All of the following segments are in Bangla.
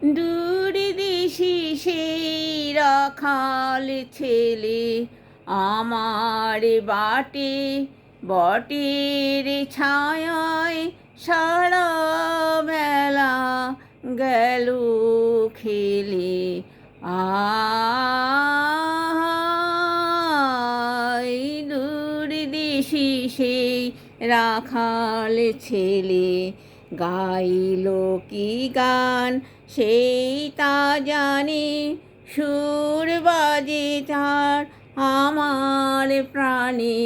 দূরদেশে সেই রাখাল ছেলে আমার বাটে বটের ছায়ায় সারা বেলা গেল খেলে। আয় দূরদেশে সেই রাখাল ছেলে গাইল কি গান সেই তা জানি, সুর বাজে তার আমার প্রাণে।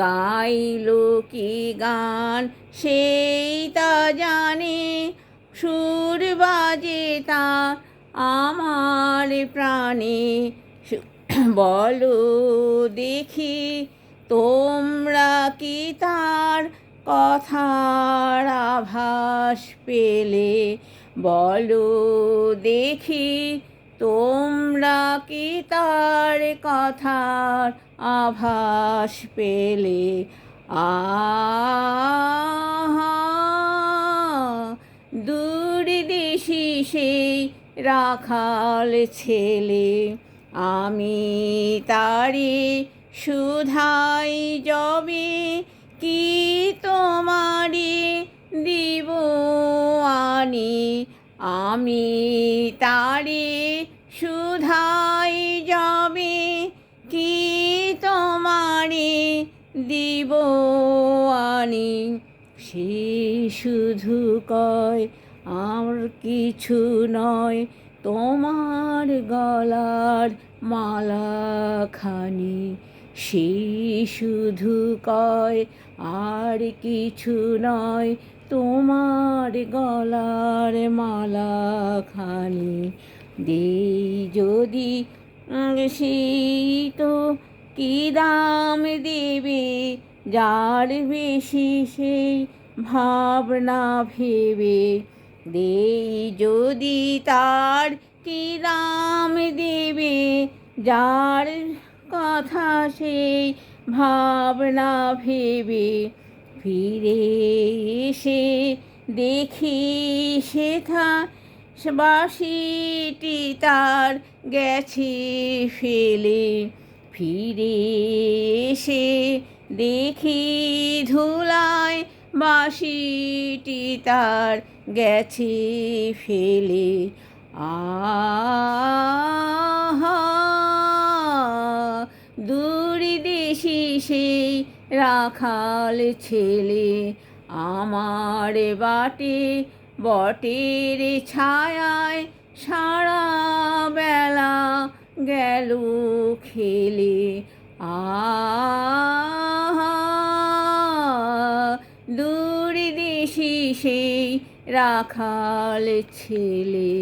গাইল কি গান সেই তা জানি, সুর বাজে তার আমার প্রাণে। বলো দেখি তোমরা কি তার কথার আভাস পেলে? বলো দেখি তোমরা কি তার কথার আভাস পেলে? দূরদেশে সেই রাখাল ছেলে আমি তারে শুধাই যবে, কি তোমারে দিব আনি? আমি তারে শুধাই যাবে, কি তোমারে দিব আনি? সে শুধু কয় আর কিছু নয়, তোমার গলার মালাখানি। সে শুধু কয় আর কিছু নয়, তোমার গলার মালাখানি। দেই যদি সেই তো কি দাম দেবে, যার বেশি সেই ভাবনা ভেবে। দেই যদি তার কি দাম দেবে, যার কথা সেই ভাবনা ভেবে। ফিরে এসে দেখি সেথা বাঁশিটি তার গেছে ফেলে। ফিরে এসে দেখি ধুলায় বাঁশিটি তার গেছে ফেলে। দূরদেশে সেই রাখাল ছেলে আমার বাটে বটের ছায়ায় সারা বেলা গেল খেলে। দূরদেশে সেই রাখাল ছেলে।